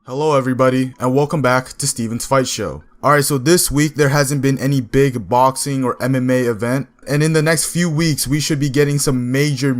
Hello everybody, and welcome back to Steven's Fight Show. Alright, so this week there hasn't been any big boxing or MMA event, and in the next few weeks we should be getting some major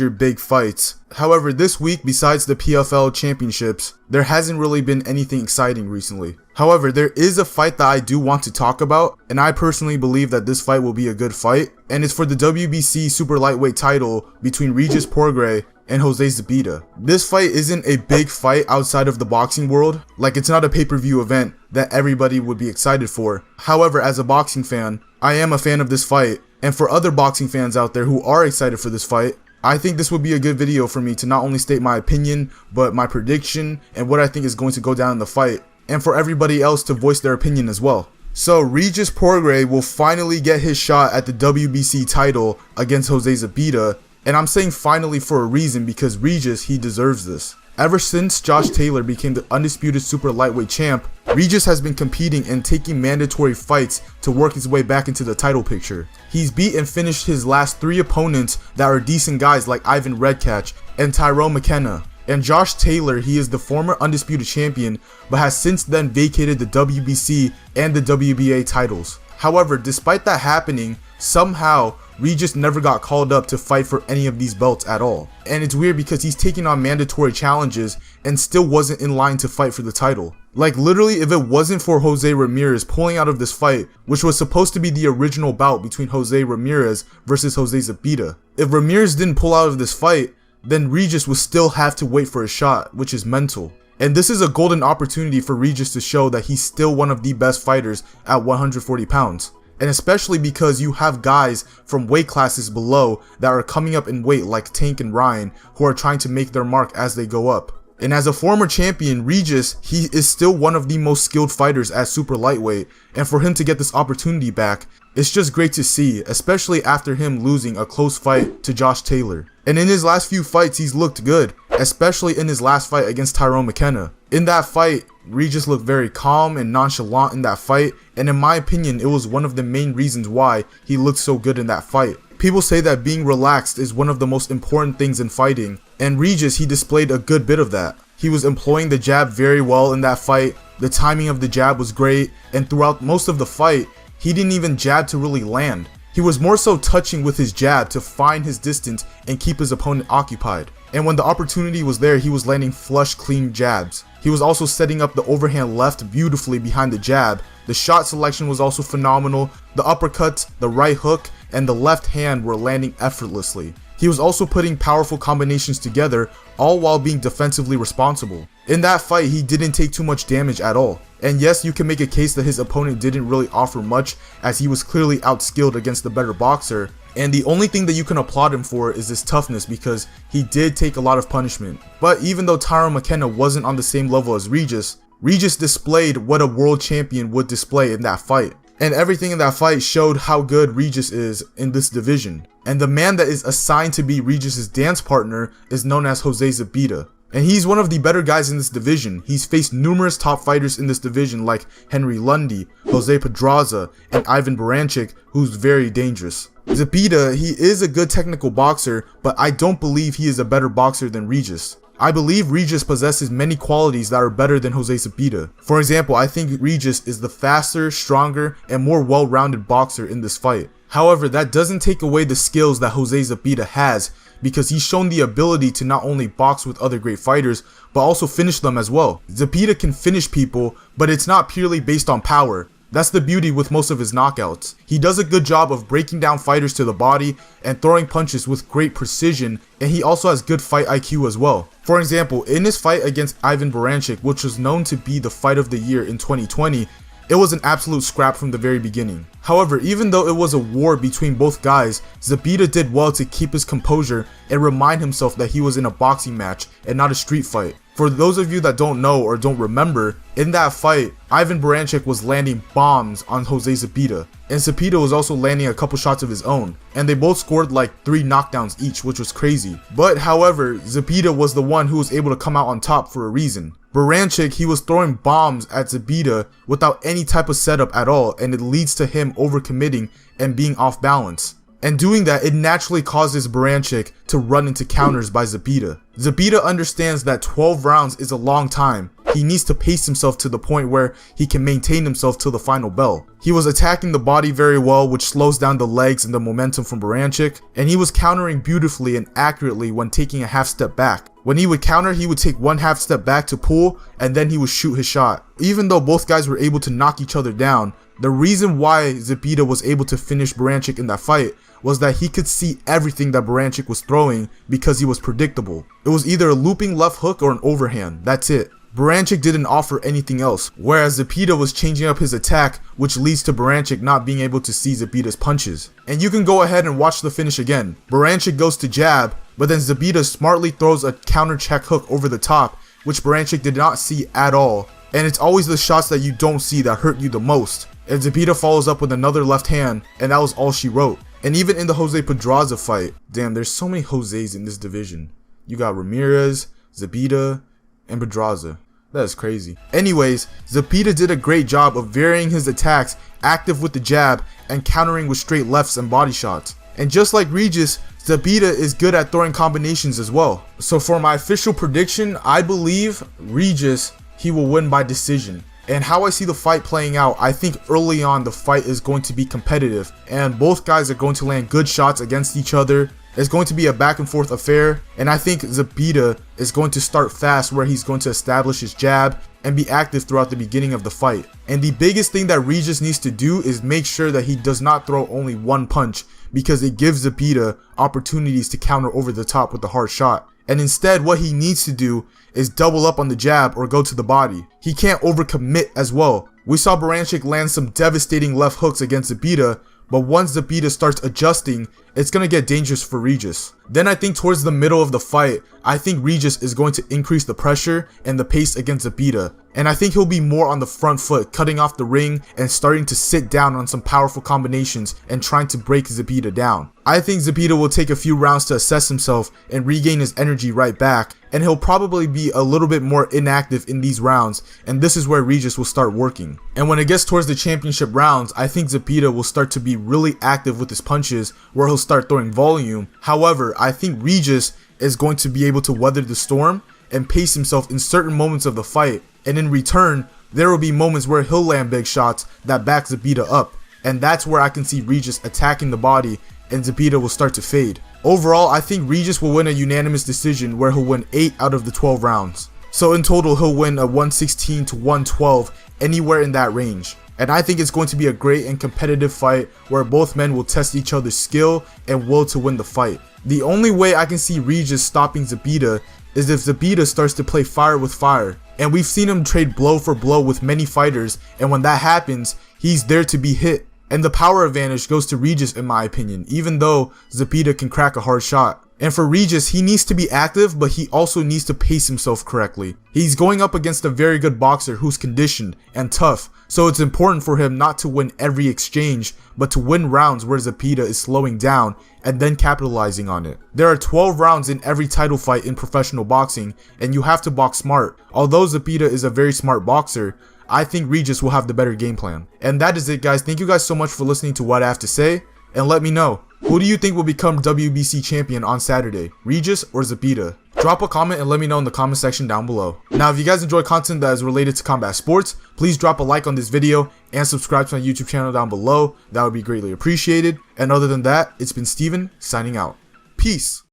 big fights. However, this week, besides the PFL championships, there hasn't really been anything exciting recently. However, there is a fight that I do want to talk about, and I personally believe that this fight will be a good fight, and it's for the WBC Super Lightweight Title between Regis Prograis and Jose Zepeda. This fight isn't a big fight outside of the boxing world, like it's not a pay-per-view event that everybody would be excited for. However, as a boxing fan, I am a fan of this fight, and for other boxing fans out there who are excited for this fight, I think this would be a good video for me to not only state my opinion, but my prediction and what I think is going to go down in the fight, and for everybody else to voice their opinion as well. So Regis Prograis will finally get his shot at the WBC title against Jose Zepeda, and I'm saying finally for a reason, because Regis, he deserves this. Ever since Josh Taylor became the undisputed super lightweight champ, Regis has been competing and taking mandatory fights to work his way back into the title picture. He's beat and finished his last 3 opponents that are decent guys like Ivan Redkach and Tyrone Mckenna. And Josh Taylor, he is the former undisputed champion, but has since then vacated the WBC and the WBA titles. However, despite that happening, somehow Regis never got called up to fight for any of these belts at all. And it's weird because he's taking on mandatory challenges and still wasn't in line to fight for the title. Like literally, if it wasn't for Jose Ramirez pulling out of this fight, which was supposed to be the original bout between Jose Ramirez versus Jose Zepeda, if Ramirez didn't pull out of this fight, then Regis would still have to wait for a shot, which is mental. And this is a golden opportunity for Regis to show that he's still one of the best fighters at 140 pounds. And especially because you have guys from weight classes below that are coming up in weight like Tank and Ryan, who are trying to make their mark as they go up. And as a former champion, Regis, he is still one of the most skilled fighters at super lightweight, and for him to get this opportunity back, it's just great to see, especially after him losing a close fight to Josh Taylor. And in his last few fights, he's looked good, especially in his last fight against Tyrone Mckenna. In that fight, Regis looked very calm and nonchalant in that fight, and in my opinion, it was one of the main reasons why he looked so good in that fight. People say that being relaxed is one of the most important things in fighting, and Regis, he displayed a good bit of that. He was employing the jab very well in that fight, the timing of the jab was great, and throughout most of the fight, he didn't even jab to really land. He was more so touching with his jab to find his distance and keep his opponent occupied. And when the opportunity was there, he was landing flush, clean jabs. He was also setting up the overhand left beautifully behind the jab. The shot selection was also phenomenal. The uppercuts, the right hook, and the left hand were landing effortlessly. He was also putting powerful combinations together, all while being defensively responsible. In that fight, he didn't take too much damage at all. And yes, you can make a case that his opponent didn't really offer much, as he was clearly outskilled against the better boxer. And the only thing that you can applaud him for is his toughness, because he did take a lot of punishment. But even though Tyrone Mckenna wasn't on the same level as Regis, Regis displayed what a world champion would display in that fight. And everything in that fight showed how good Regis is in this division. And the man that is assigned to be Regis's dance partner is known as Jose Zepeda. And he's one of the better guys in this division. He's faced numerous top fighters in this division like Henry Lundy, Jose Pedraza, and Ivan Baranchyk, who's very dangerous. Zepeda, he is a good technical boxer, but I don't believe he is a better boxer than Regis. I believe Regis possesses many qualities that are better than Jose Zepeda. For example, I think Regis is the faster, stronger, and more well-rounded boxer in this fight. However, that doesn't take away the skills that Jose Zepeda has, because he's shown the ability to not only box with other great fighters, but also finish them as well. Zepeda can finish people, but it's not purely based on power. That's the beauty with most of his knockouts. He does a good job of breaking down fighters to the body and throwing punches with great precision, and he also has good fight IQ as well. For example, in his fight against Ivan Baranchyk, which was known to be the fight of the year in 2020, it was an absolute scrap from the very beginning. However, even though it was a war between both guys, Zepeda did well to keep his composure and remind himself that he was in a boxing match and not a street fight. For those of you that don't know or don't remember, in that fight, Ivan Baranchyk was landing bombs on Jose Zepeda, and Zepeda was also landing a couple shots of his own, and they both scored like 3 knockdowns each, which was crazy. But however, Zepeda was the one who was able to come out on top for a reason. Baranchyk, he was throwing bombs at Zepeda without any type of setup at all, and it leads to him overcommitting and being off balance. And doing that, it naturally causes Baranchyk to run into counters by Zepeda. Zepeda understands that 12 rounds is a long time. he needs to pace himself to the point where he can maintain himself till the final bell. He was attacking the body very well, which slows down the legs and the momentum from Baranchyk, and he was countering beautifully and accurately when taking a half step back. When he would counter, he would take one half step back to pull, and then he would shoot his shot. Even though both guys were able to knock each other down, the reason why Zepeda was able to finish Baranchyk in that fight was that he could see everything that Baranchyk was throwing because he was predictable. It was either a looping left hook or an overhand, that's it. Baranchyk didn't offer anything else, whereas Zepeda was changing up his attack, which leads to Baranchyk not being able to see Zepeda's punches. And you can go ahead and watch the finish again. Baranchyk goes to jab, but then Zepeda smartly throws a counter check hook over the top, which Baranchyk did not see at all. And it's always the shots that you don't see that hurt you the most. And Zepeda follows up with another left hand, and that was all she wrote. And even in the Jose Pedraza fight, damn, there's so many Joses in this division. You got Ramirez, Zepeda, and Pedraza. That is crazy. Anyways, Zepeda did a great job of varying his attacks, active with the jab, and countering with straight lefts and body shots. And just like Regis, Zepeda is good at throwing combinations as well. So for my official prediction, I believe Regis, he will win by decision. And how I see the fight playing out, I think early on the fight is going to be competitive, and both guys are going to land good shots against each other. It's going to be a back and forth affair, and I think Zepeda is going to start fast where he's going to establish his jab and be active throughout the beginning of the fight. And the biggest thing that Regis needs to do is make sure that he does not throw only one punch, because it gives Zepeda opportunities to counter over the top with the hard shot. And instead, what he needs to do is double up on the jab or go to the body. He can't overcommit as well. We saw Baranchyk land some devastating left hooks against Zepeda, but once Zepeda starts adjusting, it's going to get dangerous for Regis. Then I think towards the middle of the fight, I think Regis is going to increase the pressure and the pace against Zepeda. And I think he'll be more on the front foot, cutting off the ring and starting to sit down on some powerful combinations and trying to break Zepeda down. I think Zepeda will take a few rounds to assess himself and regain his energy right back, and he'll probably be a little bit more inactive in these rounds, and this is where Regis will start working. And when it gets towards the championship rounds, I think Zepeda will start to be really active with his punches, where he'll start throwing volume. However, I think Regis is going to be able to weather the storm and pace himself in certain moments of the fight, and in return, there will be moments where he'll land big shots that back Zepeda up, and that's where I can see Regis attacking the body and Zepeda will start to fade. Overall, I think Regis will win a unanimous decision where he'll win 8 out of the 12 rounds. So in total, he'll win a 116 to 112, anywhere in that range. And I think it's going to be a great and competitive fight where both men will test each other's skill and will to win the fight. The only way I can see Regis stopping Zepeda is if Zepeda starts to play fire with fire. And we've seen him trade blow for blow with many fighters, and when that happens, he's there to be hit. And the power advantage goes to Regis in my opinion, even though Zepeda can crack a hard shot. And for Regis, he needs to be active, but he also needs to pace himself correctly. He's going up against a very good boxer who's conditioned and tough, so it's important for him not to win every exchange, but to win rounds where Zepeda is slowing down and then capitalizing on it. There are 12 rounds in every title fight in professional boxing, and you have to box smart. Although Zepeda is a very smart boxer, I think Regis will have the better game plan. And that is it, guys. Thank you guys so much for listening to what I have to say, and let me know, who do you think will become WBC champion on Saturday, Regis or Zepeda? Drop a comment and let me know in the comment section down below. Now, if you guys enjoy content that is related to combat sports, please drop a like on this video and subscribe to my YouTube channel down below. That would be greatly appreciated. And other than that, it's been Steven signing out. Peace.